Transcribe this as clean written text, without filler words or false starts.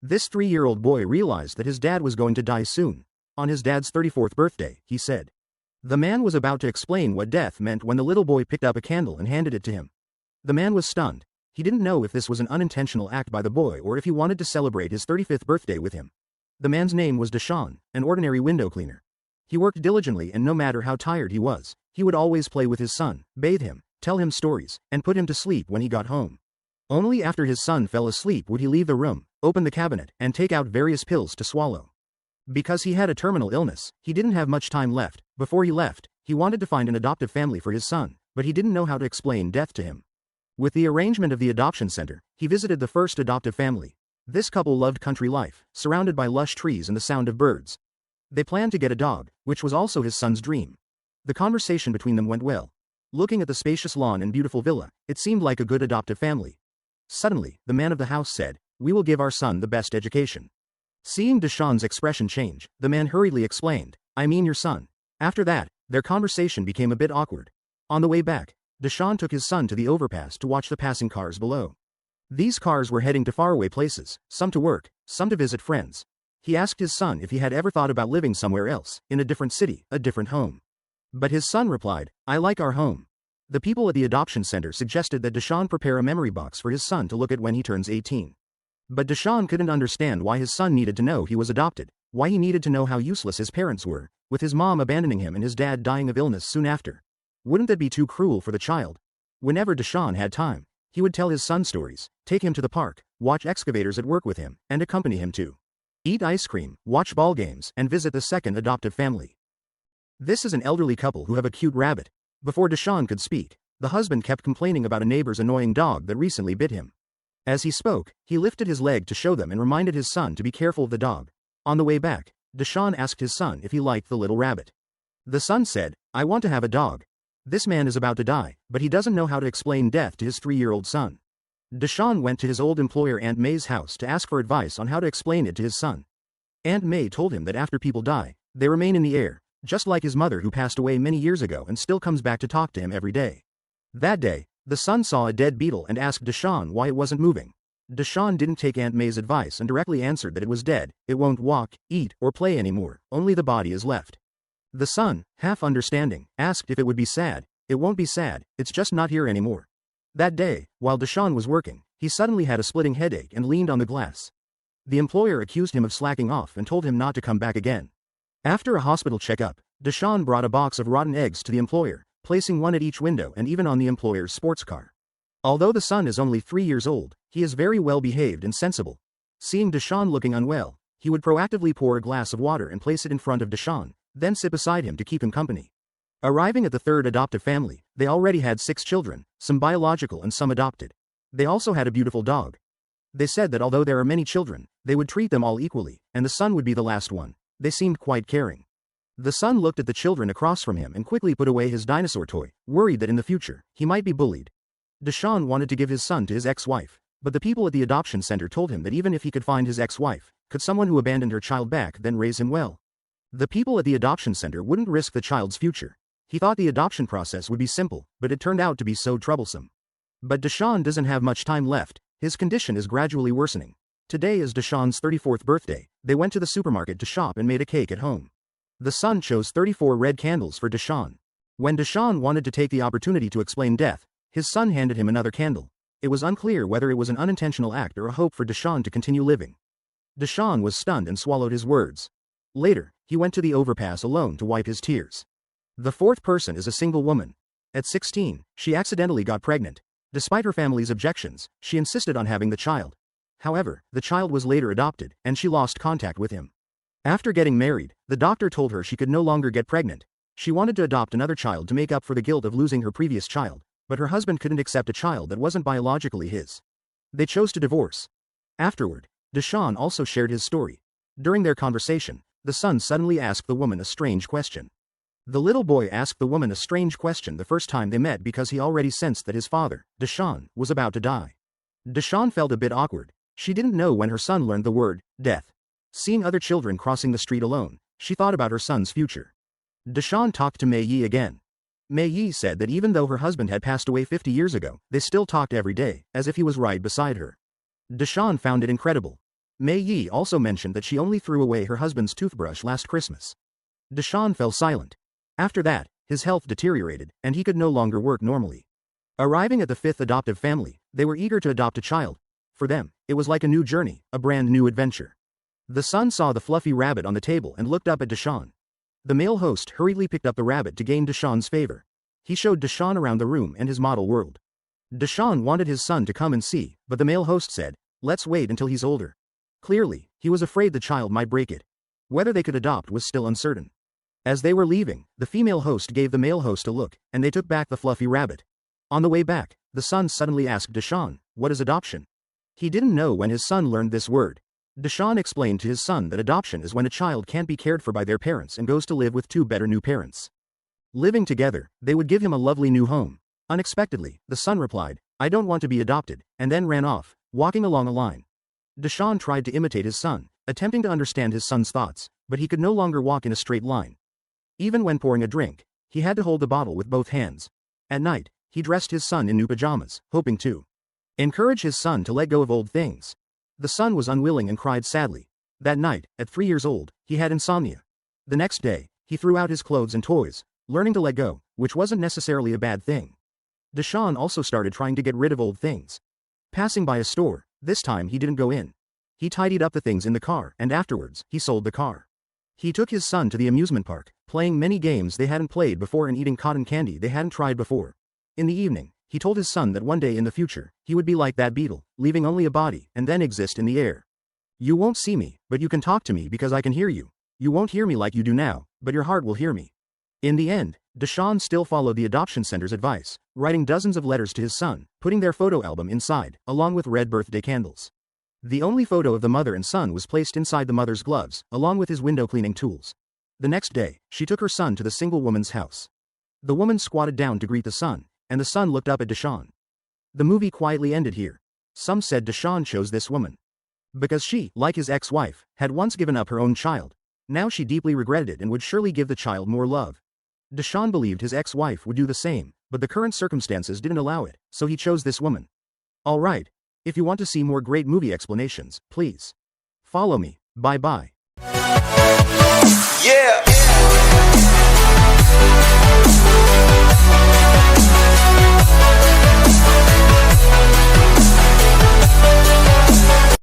This 3-year-old boy realized that his dad was going to die soon. On his dad's 34th birthday, he said. The man was about to explain what death meant when the little boy picked up a candle and handed it to him. The man was stunned. He didn't know if this was an unintentional act by the boy or if he wanted to celebrate his 35th birthday with him. The man's name was Deshaun, an ordinary window cleaner. He worked diligently, and no matter how tired he was, he would always play with his son, bathe him, tell him stories, and put him to sleep when he got home. Only after his son fell asleep would he leave the room, open the cabinet, and take out various pills to swallow. Because he had a terminal illness, he didn't have much time left. Before he left, he wanted to find an adoptive family for his son, but he didn't know how to explain death to him. With the arrangement of the adoption center, he visited the first adoptive family. This couple loved country life, surrounded by lush trees and the sound of birds. They planned to get a dog, which was also his son's dream. The conversation between them went well. Looking at the spacious lawn and beautiful villa, it seemed like a good adoptive family. Suddenly, the man of the house said, "We will give our son the best education." Seeing Deshaun's expression change, the man hurriedly explained, "I mean your son." After that, their conversation became a bit awkward. On the way back, Deshaun took his son to the overpass to watch the passing cars below. These cars were heading to faraway places, some to work, some to visit friends. He asked his son if he had ever thought about living somewhere else, in a different city, a different home. But his son replied, "I like our home." The people at the adoption center suggested that Deshaun prepare a memory box for his son to look at when he turns 18. But Deshaun couldn't understand why his son needed to know he was adopted, why he needed to know how useless his parents were, with his mom abandoning him and his dad dying of illness soon after. Wouldn't that be too cruel for the child? Whenever Deshaun had time, he would tell his son stories, take him to the park, watch excavators at work with him, and accompany him to eat ice cream, watch ball games, and visit the second adoptive family. This is an elderly couple who have a cute rabbit. Before Deshaun could speak, the husband kept complaining about a neighbor's annoying dog that recently bit him. As he spoke, he lifted his leg to show them and reminded his son to be careful of the dog. On the way back, Deshaun asked his son if he liked the little rabbit. The son said, "I want to have a dog." This man is about to die, but he doesn't know how to explain death to his 3-year-old son. Deshaun went to his old employer Aunt May's house to ask for advice on how to explain it to his son. Aunt May told him that after people die, they remain in the air, just like his mother who passed away many years ago and still comes back to talk to him every day. That day, the son saw a dead beetle and asked Deshaun why it wasn't moving. Deshaun didn't take Aunt May's advice and directly answered that it was dead, it won't walk, eat, or play anymore, only the body is left. The son, half understanding, asked if it would be sad. "It won't be sad, it's just not here anymore." That day, while Deshaun was working, he suddenly had a splitting headache and leaned on the glass. The employer accused him of slacking off and told him not to come back again. After a hospital checkup, Deshaun brought a box of rotten eggs to the employer, placing one at each window and even on the employer's sports car. Although the son is only 3 years old, he is very well behaved and sensible. Seeing Deshaun looking unwell, he would proactively pour a glass of water and place it in front of Deshaun, then sit beside him to keep him company. Arriving at the third adoptive family, they already had 6 children, some biological and some adopted. They also had a beautiful dog. They said that although there are many children, they would treat them all equally, and the son would be the last one. They seemed quite caring. The son looked at the children across from him and quickly put away his dinosaur toy, worried that in the future, he might be bullied. Deshaun wanted to give his son to his ex-wife, but the people at the adoption center told him that even if he could find his ex-wife, could someone who abandoned her child back then raise him well? The people at the adoption center wouldn't risk the child's future. He thought the adoption process would be simple, but it turned out to be so troublesome. But Deshaun doesn't have much time left. His condition is gradually worsening. Today is Deshaun's 34th birthday. They went to the supermarket to shop and made a cake at home. The son chose 34 red candles for Deshaun. When Deshaun wanted to take the opportunity to explain death, his son handed him another candle. It was unclear whether it was an unintentional act or a hope for Deshaun to continue living. Deshaun was stunned and swallowed his words. Later, he went to the overpass alone to wipe his tears. The fourth person is a single woman. At 16, she accidentally got pregnant. Despite her family's objections, she insisted on having the child. However, the child was later adopted, and she lost contact with him. After getting married, the doctor told her she could no longer get pregnant. She wanted to adopt another child to make up for the guilt of losing her previous child, but her husband couldn't accept a child that wasn't biologically his. They chose to divorce. Afterward, Deshaun also shared his story. During their conversation, the son suddenly asked the woman a strange question. The little boy asked the woman a strange question the first time they met because he already sensed that his father, Deshaun, was about to die. Deshaun felt a bit awkward. She didn't know when her son learned the word, death. Seeing other children crossing the street alone, she thought about her son's future. Deshaun talked to Mei Yi again. Mei Yi said that even though her husband had passed away 50 years ago, they still talked every day, as if he was right beside her. Deshaun found it incredible. Mei Yi also mentioned that she only threw away her husband's toothbrush last Christmas. Deshawn fell silent. After that, his health deteriorated, and he could no longer work normally. Arriving at the fifth adoptive family, they were eager to adopt a child. For them, it was like a new journey, a brand new adventure. The son saw the fluffy rabbit on the table and looked up at Deshawn. The male host hurriedly picked up the rabbit to gain Deshawn's favor. He showed Deshawn around the room and his model world. Deshawn wanted his son to come and see, but the male host said, "Let's wait until he's older." Clearly, he was afraid the child might break it. Whether they could adopt was still uncertain. As they were leaving, the female host gave the male host a look, and they took back the fluffy rabbit. On the way back, the son suddenly asked Deshawn, "What is adoption?" He didn't know when his son learned this word. Deshawn explained to his son that adoption is when a child can't be cared for by their parents and goes to live with two better new parents. Living together, they would give him a lovely new home. Unexpectedly, the son replied, "I don't want to be adopted," and then ran off, walking along a line. Deshawn tried to imitate his son, attempting to understand his son's thoughts, but he could no longer walk in a straight line. Even when pouring a drink, he had to hold the bottle with both hands. At night, he dressed his son in new pajamas, hoping to encourage his son to let go of old things. The son was unwilling and cried sadly. That night, at 3 years old, he had insomnia. The next day, he threw out his clothes and toys, learning to let go, which wasn't necessarily a bad thing. Deshawn also started trying to get rid of old things. Passing by a store, this time he didn't go in. He tidied up the things in the car, and afterwards, he sold the car. He took his son to the amusement park, playing many games they hadn't played before and eating cotton candy they hadn't tried before. In the evening, he told his son that one day in the future, he would be like that beetle, leaving only a body and then exist in the air. "You won't see me, but you can talk to me because I can hear you. You won't hear me like you do now, but your heart will hear me." In the end, Deshawn still followed the adoption center's advice, writing dozens of letters to his son, putting their photo album inside, along with red birthday candles. The only photo of the mother and son was placed inside the mother's gloves, along with his window cleaning tools. The next day, she took her son to the single woman's house. The woman squatted down to greet the son, and the son looked up at Deshawn. The movie quietly ended here. Some said Deshawn chose this woman because she, like his ex-wife, had once given up her own child. Now she deeply regretted it and would surely give the child more love. Deshawn believed his ex-wife would do the same, but the current circumstances didn't allow it, so he chose this woman. Alright, if you want to see more great movie explanations, please follow me. Bye bye.